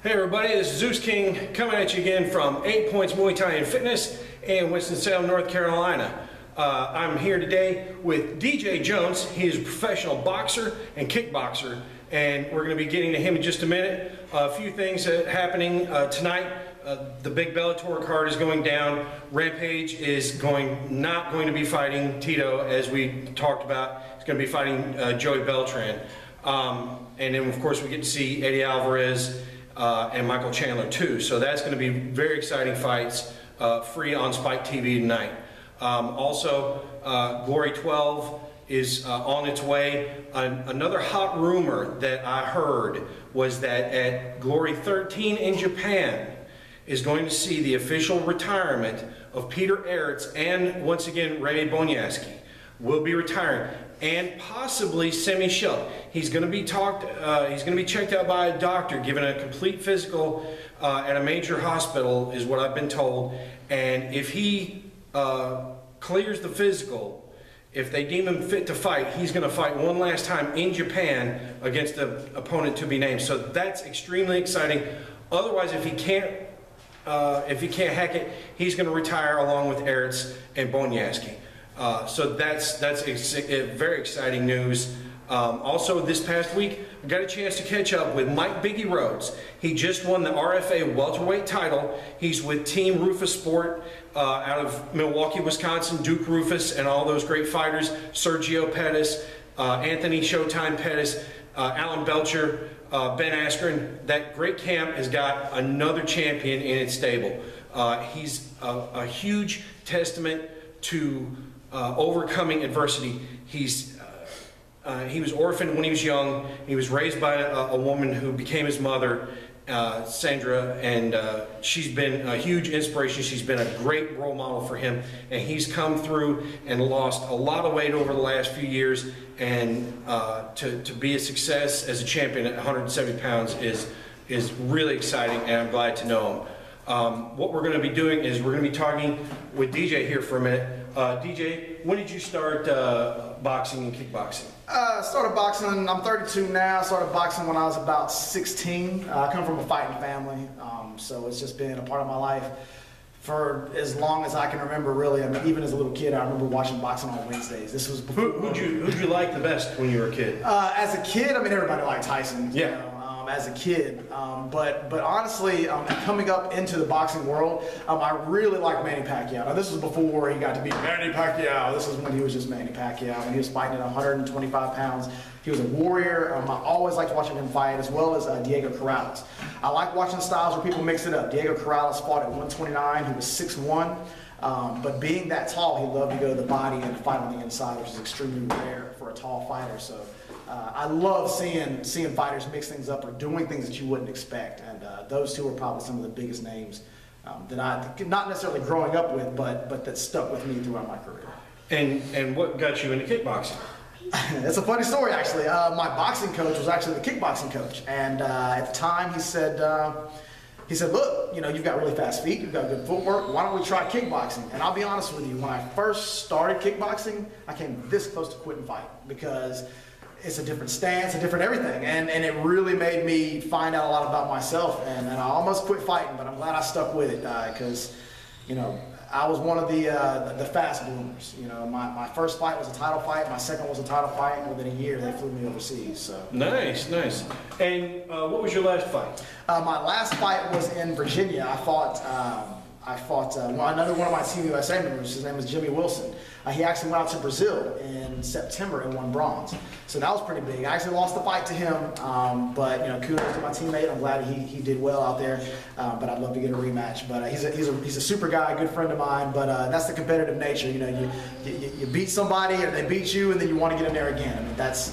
Hey everybody, this is Zeus King coming at you again from 8 Points Muay Thai and Fitness in Winston-Salem, North Carolina. I'm here today with Deejay Jones. He is a professional boxer and kickboxer, and we're going to be getting to him in just a minute. A few things happening tonight. The big Bellator card is going down. Rampage is not going to be fighting Tito, as we talked about. He's going to be fighting Joey Beltran. And then of course we get to see Eddie Alvarez and Michael Chandler too. So that's going to be very exciting fights, free on Spike TV tonight. Also, Glory 12 is on its way. Another hot rumor that I heard was that at Glory 13 in Japan is going to see the official retirement of Peter Aerts, and once again Ray Bonyaski will be retiring, and possibly Semi Shelp. He's going to be checked out by a doctor, given a complete physical at a major hospital, is what I've been told. And if he clears the physical, if they deem him fit to fight, he's going to fight one last time in Japan against the opponent to be named. So that's extremely exciting. Otherwise, if he can't hack it, he's going to retire along with Aerts and Bonyaski. So that's very exciting news. Also, this past week, I got a chance to catch up with Biggie Rhodes. He just won the RFA welterweight title. He's with Team Rufus Sport out of Milwaukee, Wisconsin. Duke Rufus and all those great fighters. Sergio Pettis, Anthony Showtime Pettis, Alan Belcher, Ben Askren. That great camp has got another champion in its stable. He's a huge testament to overcoming adversity. He was orphaned when he was young. He was raised by a woman who became his mother, Sandra, and she's been a huge inspiration. She's been a great role model for him, and he's come through and lost a lot of weight over the last few years, and to be a success as a champion at 170 pounds is really exciting, and I'm glad to know him. What we're going to be doing is we're going to be talking with DJ here for a minute. DJ, when did you start boxing and kickboxing? Started boxing, I'm 32 now. Started boxing when I was about 16. I come from a fighting family, so it's just been a part of my life for as long as I can remember, really. I mean, even as a little kid, I remember watching boxing on Wednesdays. This was before. Who'd you like the best when you were a kid? As a kid, I mean, everybody liked Tyson. Yeah. You know, as a kid, but honestly, coming up into the boxing world, I really liked Manny Pacquiao. Now, this was before he got to be Manny Pacquiao. This is when he was just Manny Pacquiao, and he was fighting at 125 pounds. He was a warrior. I always liked watching him fight, as well as Diego Corrales. I like watching styles where people mix it up. Diego Corrales fought at 129. He was 6'1". But being that tall, he loved to go to the body and fight on the inside, which is extremely rare for a tall fighter. So I love seeing fighters mix things up or doing things that you wouldn't expect. And those two are probably some of the biggest names that I, not necessarily growing up with, but that stuck with me throughout my career. And what got you into kickboxing? It's a funny story, actually. My boxing coach was actually the kickboxing coach, and at the time he said, look, you know, you've got really fast feet, you've got good footwork, why don't we try kickboxing? And I'll be honest with you, when I first started kickboxing, I came this close to quitting fighting, because it's a different stance, a different everything, and it really made me find out a lot about myself, and I almost quit fighting, but I'm glad I stuck with it, because, you know, I was one of the fast bloomers. You know, my first fight was a title fight. My second was a title fight. And within a year, they flew me overseas. So nice, nice. And what was your last fight? My last fight was in Virginia. I fought another one of my Team USA members. His name was Jimmy Wilson. He actually went out to Brazil in September and won bronze. So that was pretty big. I actually lost the fight to him, but you know, kudos to my teammate. I'm glad he did well out there. But I'd love to get a rematch. But he's a super guy, a good friend of mine. But that's the competitive nature. You know, you beat somebody or they beat you, and then you want to get in there again. I mean, that's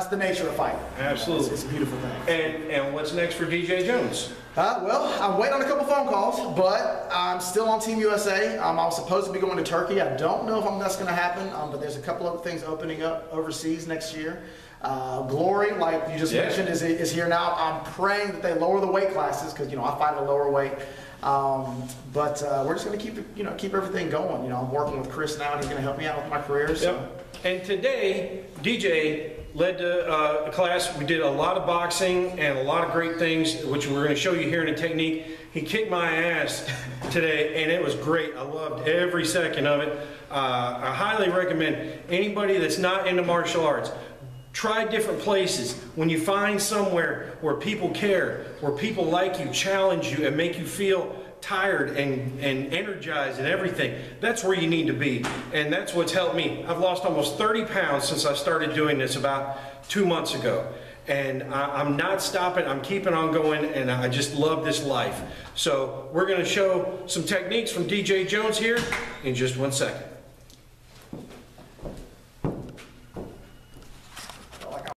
the nature of fighting. Absolutely, it's a beautiful thing. And what's next for Deejay Jones? Well, I'm waiting on a couple phone calls, but I'm still on Team USA. I was supposed to be going to Turkey. I don't know if that's going to happen, but there's a couple other things opening up overseas next year. Glory, like you just mentioned, is here now. I'm praying that they lower the weight classes, because, you know, I fight at a lower weight. But we're just going to keep everything going. You know, I'm working with Chris now, and he's going to help me out with my career. So. Yep. And today, DJ led a class. We did a lot of boxing and a lot of great things, which we're going to show you here in a technique. He kicked my ass today, and it was great. I loved every second of it. I highly recommend anybody that's not into martial arts, try different places. When you find somewhere where people care, where people like you, challenge you, and make you feel tired and energized and everything, that's where you need to be. And that's what's helped me. I've lost almost 30 pounds since I started doing this about 2 months ago. And I'm not stopping, I'm keeping on going, and I just love this life. So we're going to show some techniques from Deejay Jones here in just 1 second.